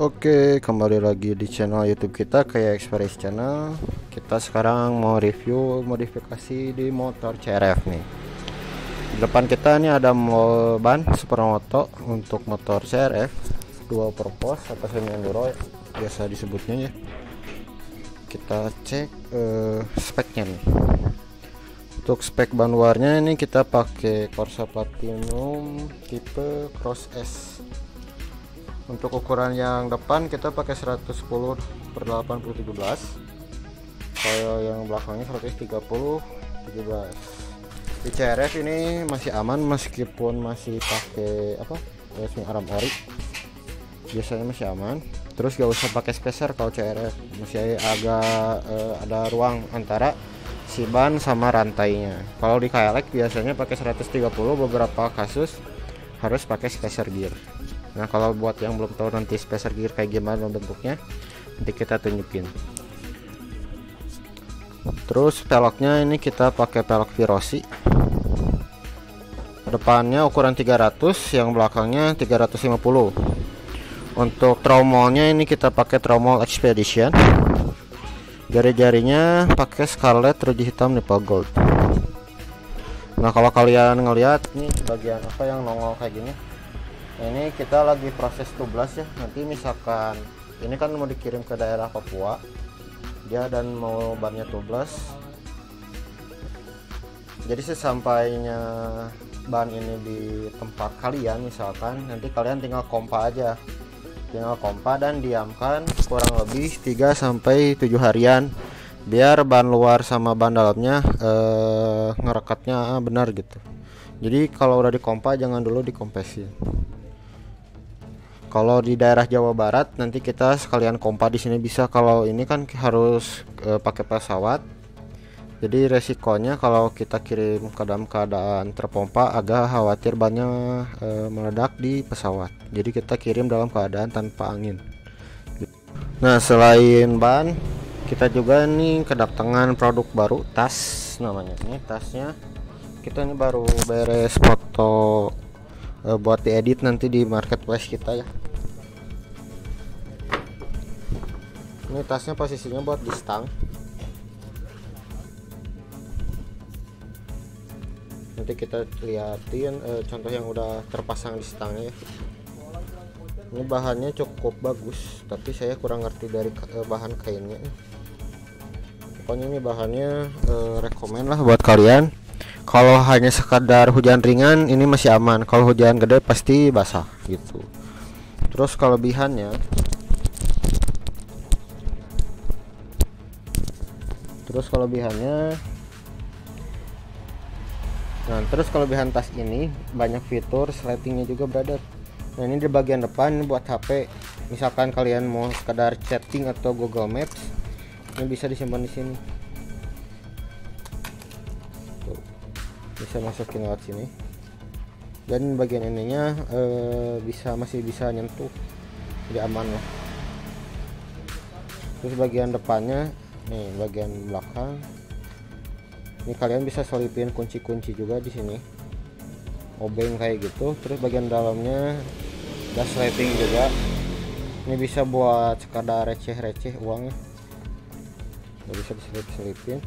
Oke, kembali lagi di channel YouTube kita, kayak Express Channel. Kita sekarang mau review modifikasi di motor CRF nih. Di depan kita nih ada ban Supermoto untuk motor CRF dual purpose atau semi enduro biasa disebutnya ya. Kita cek speknya nih. Untuk spek ban luarnya ini kita pakai Corsa Platinum tipe Cross S. Untuk ukuran yang depan kita pakai 110/8017. Kalau yang belakangnya 130/17. Di CRF ini masih aman meskipun masih pakai racing arm ori. Biasanya masih aman. Terus gak usah pakai spacer kalau CRF, masih agak ada ruang antara si ban sama rantainya. Kalau di KLX biasanya pakai 130, beberapa kasus harus pakai spacer gear. Nah, kalau buat yang belum tahu nanti spacer gear kayak gimana bentuknya, nanti kita tunjukin. Terus peloknya ini kita pakai pelok Virosi. Depannya ukuran 300, yang belakangnya 350. Untuk tromolnya ini kita pakai tromol Expedition. Jari-jarinya pakai Scarlett ruji hitam nipple gold. Nah, kalau kalian ngelihat nih bagian apa yang nongol kayak gini, ini kita lagi proses tublas ya. Nanti misalkan ini kan mau dikirim ke daerah Papua dia dan mau bannya tublas, jadi sesampainya ban ini di tempat kalian, misalkan nanti kalian tinggal kompa aja, dan diamkan kurang lebih 3-7 harian biar ban luar sama ban dalamnya ngerekatnya benar gitu. Jadi kalau udah dikompa jangan dulu dikompresin. Kalau di daerah Jawa Barat nanti kita sekalian kompa di sini bisa. Kalau ini kan harus pakai pesawat. Jadi resikonya kalau kita kirim ke dalam keadaan terpompa, agak khawatir bannya meledak di pesawat. Jadi kita kirim dalam keadaan tanpa angin. Nah, selain ban, kita juga nih kedatangan produk baru, tas namanya. Ini tasnya kita ini baru beres foto buat diedit nanti di marketplace kita ya. Ini tasnya posisinya buat di stang. Nanti kita liatin contoh yang udah terpasang di stangnya ya. Ini bahannya cukup bagus, tapi saya kurang ngerti dari bahan kainnya. Pokoknya ini bahannya rekomen lah buat kalian. Kalau hanya sekadar hujan ringan ini masih aman, kalau hujan gede pasti basah gitu. Terus kelebihannya, terus kelebihan tas ini banyak fitur sletingnya juga, brother. Nah, ini di bagian depan buat HP, misalkan kalian mau sekedar chatting atau Google Maps, ini bisa disimpan di sini. Tuh, bisa masukin lewat sini. Dan bagian ininya masih bisa nyentuh, jadi aman lah. Terus bagian depannya, nih bagian belakang, ini kalian bisa selipin kunci-kunci juga di sini, obeng kayak gitu. Terus bagian dalamnya ada sleting juga. Ini bisa buat sekadar receh-receh uangnya, nggak bisa diselip-selipin.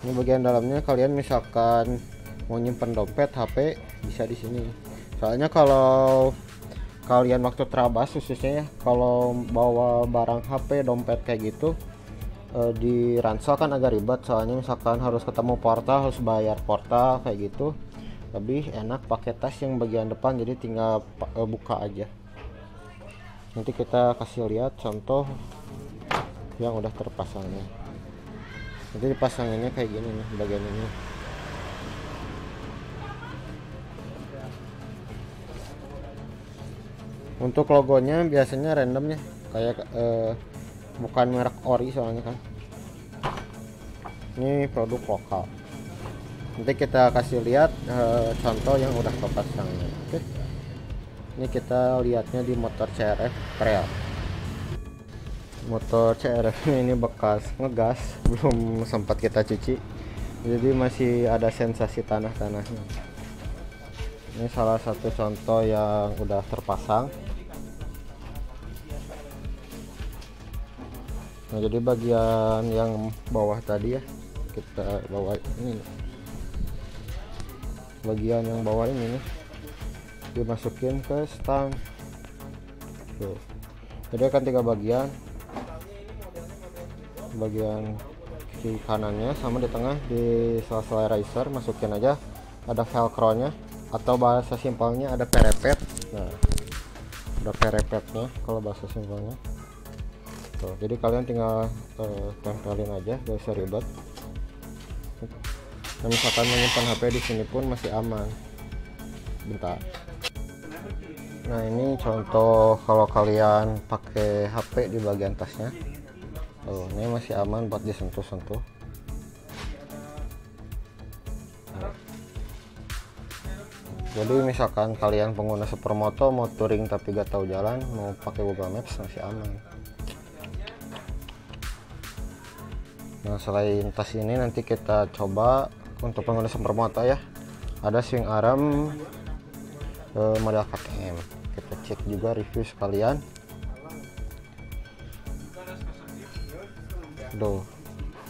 Ini bagian dalamnya kalian misalkan mau nyimpen dompet, HP, bisa di sini. Soalnya kalau kalian waktu terabas khususnya ya, kalau bawa barang HP, dompet kayak gitu di ransel kan agak ribet. Soalnya misalkan harus ketemu portal, harus bayar portal kayak gitu. Lebih enak pakai tas yang bagian depan, jadi tinggal buka aja. Nanti kita kasih lihat contoh yang udah terpasangnya. Nanti dipasanginnya kayak gini nih bagian ini. Untuk logonya biasanya randomnya kayak bukan merek ori soalnya kan. Ini produk lokal. Nanti kita kasih lihat contoh yang udah terpasangnya. Oke. Ini kita lihatnya di motor CRF Trail. Motor CRF ini bekas ngegas, belum sempat kita cuci, jadi masih ada sensasi tanah-tanahnya. Ini salah satu contoh yang udah terpasang. Nah, jadi bagian yang bawah tadi ya kita bawa ini, bagian yang bawah ini nih dimasukin ke stang tuh. Jadi akan 3 bagian, bagian kiri kanannya sama di tengah di sela-sela riser masukin aja, ada velcro nya atau bahasa simpelnya ada perepet. Nah, ada perepetnya kalau bahasa simpelnya tuh. Jadi kalian tinggal tempelin aja, gak usah ribet. Nah, misalkan menyimpan HP di sini pun masih aman. Bentar. Nah, ini contoh kalau kalian pakai HP di bagian tasnya. Oh, ini masih aman buat disentuh-sentuh. Jadi misalkan kalian pengguna supermoto mau touring tapi gak tahu jalan, mau pakai Google Maps masih aman. Nah, selain tas ini nanti kita coba untuk pengguna supermoto ya, ada swing arm model KTM. Kita cek juga review sekalian. Tuh,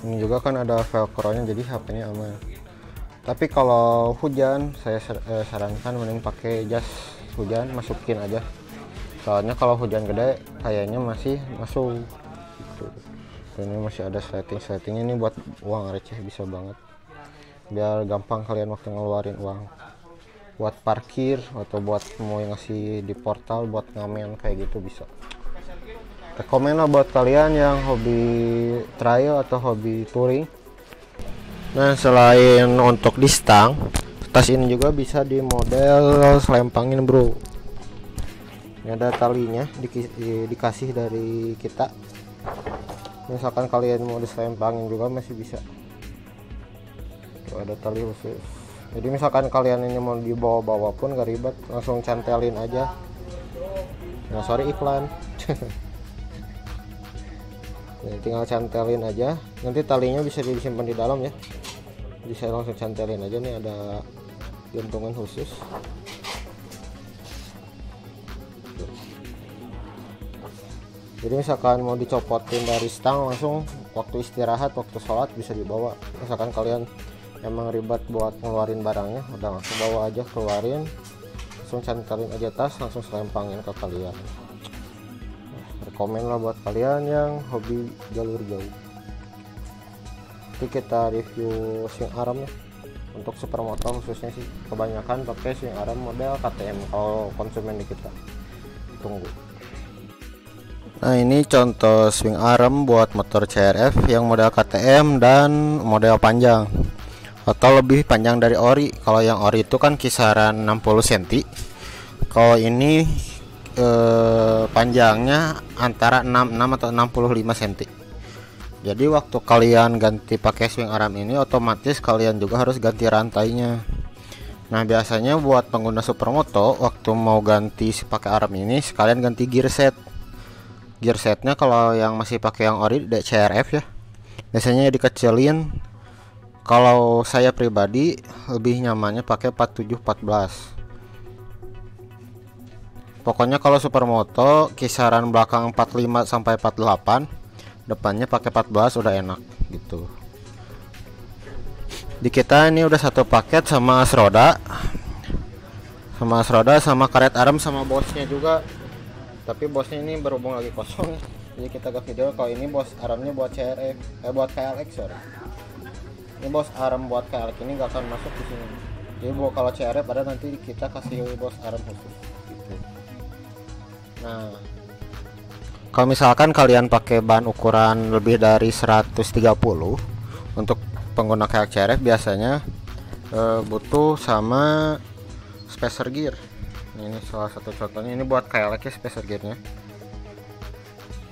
ini juga kan ada velcro nya, jadi HP-nya aman. Tapi kalau hujan saya sarankan mending pakai jas hujan, masukin aja. Soalnya kalau hujan gede kayaknya masih masuk gitu. Dan ini masih ada sleting-sletingnya, ini buat uang receh bisa banget. Biar gampang kalian waktu ngeluarin uang. Buat parkir atau buat mau ngasih di portal buat ngamen kayak gitu bisa. Rekomen lah buat kalian yang hobi trail atau hobi touring. Nah, selain untuk di stang, tas ini juga bisa di model selempangin bro. Ini ada talinya dikasih dari kita. Misalkan kalian mau diselempangin juga masih bisa. Tuh, ada tali khusus. Jadi misalkan kalian ini mau dibawa-bawa pun gak ribet, langsung cantelin aja. Nah, sorry iklan. Nah, tinggal cantelin aja, nanti talinya bisa disimpan di dalam ya. Jadi saya langsung cantelin aja, nih ada gantungan khusus. Jadi misalkan mau dicopotin dari stang langsung waktu istirahat, waktu sholat bisa dibawa. Misalkan kalian emang ribet buat ngeluarin barangnya, udah langsung bawa aja, keluarin, langsung cantelin aja tas, langsung selempangin ke kalian. Rekomen lah buat kalian yang hobi jalur jauh. Nanti kita review swing arm ya. Untuk supermoto khususnya sih kebanyakan pakai swing arm model KTM kalau konsumen di kita. Tunggu. Nah, ini contoh swing arm buat motor CRF yang model KTM dan model panjang atau lebih panjang dari ori. Kalau yang ori itu kan kisaran 60 cm. Kalau ini panjangnya antara 66 atau 65 cm. Jadi waktu kalian ganti pakai swing arm ini otomatis kalian juga harus ganti rantainya. Nah, biasanya buat pengguna supermoto waktu mau ganti pakai arm ini sekalian ganti gear set. Gear setnya kalau yang masih pakai yang ori CRF ya, biasanya dikecilin. Kalau saya pribadi lebih nyamannya pakai 4714. Pokoknya kalau supermoto kisaran belakang 45 sampai 48, depannya pakai 14 udah enak gitu. Di kita ini udah satu paket sama as roda. Sama karet arm sama bosnya juga. Tapi bosnya ini berhubung lagi kosong, jadi kita gak video. Kalau ini bos armnya buat CRF, buat KLX sorry. Ini bos arm buat KLX ini gak akan masuk di sini. Jadi kalau CRF ada nanti kita kasih bos arm khusus. Gitu. Nah, kalau misalkan kalian pakai ban ukuran lebih dari 130 untuk pengguna kayak CRF biasanya butuh sama spacer gear. Ini salah satu contohnya, ini buat KLX ya spacer gearnya.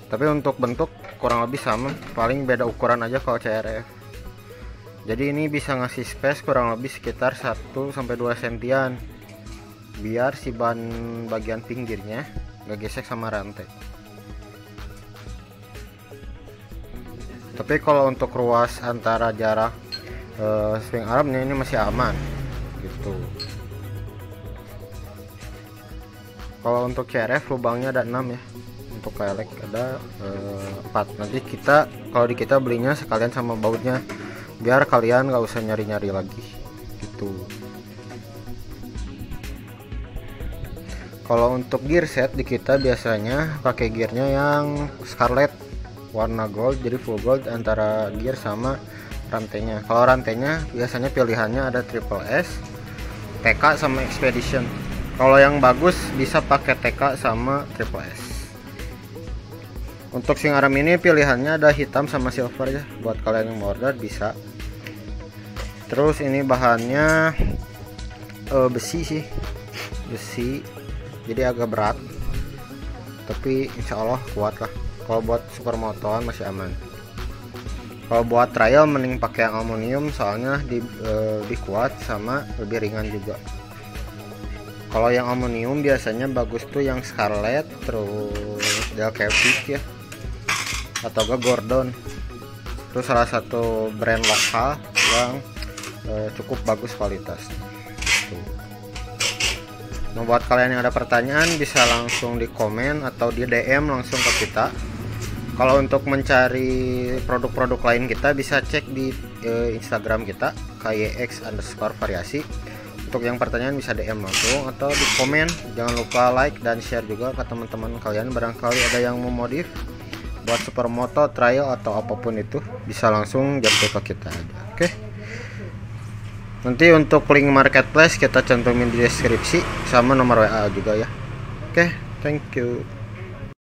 Tapi untuk bentuk kurang lebih sama, paling beda ukuran aja kalau CRF. Jadi ini bisa ngasih space kurang lebih sekitar 1-2 sentian biar si ban bagian pinggirnya gak gesek sama rantai. Tapi kalau untuk ruas antara jarak swing armnya ini masih aman gitu. Kalau untuk CRF lubangnya ada 6 ya. untuk kelek ada 4. Nanti kita kalau di kita belinya sekalian sama bautnya biar kalian nggak usah nyari-nyari lagi gitu. Kalau untuk gear set di kita biasanya pakai gearnya yang Scarlet warna gold, jadi full gold antara gear sama rantainya. Kalau rantainya biasanya pilihannya ada Triple S, TK sama Expedition. Kalau yang bagus bisa pakai TK sama Triple S. Untuk sing arm ini pilihannya ada hitam sama silver ya, buat kalian yang mau order bisa. Terus ini bahannya besi sih, besi, jadi agak berat, tapi insya Allah kuat lah. Kalau buat supermotoan masih aman. Kalau buat trial mending pakai yang aluminium, soalnya lebih kuat sama lebih ringan juga. Kalau yang aluminium biasanya bagus tuh yang Scarlet, terus Del Capiz ya, atau enggak Gordon. Terus salah satu brand lokal yang cukup bagus kualitas. Nah, buat kalian yang ada pertanyaan bisa langsung di komen atau di DM langsung ke kita. Kalau untuk mencari produk-produk lain kita bisa cek di Instagram kita KYX_variasi. Untuk yang pertanyaan bisa DM langsung atau di komen. Jangan lupa like dan share juga ke teman-teman kalian, barangkali ada yang mau modif buat supermoto, trial atau apapun itu bisa langsung jemput ke kita aja. Oke. Nanti untuk link marketplace kita cantumin di deskripsi sama nomor WA juga ya. Oke, thank you.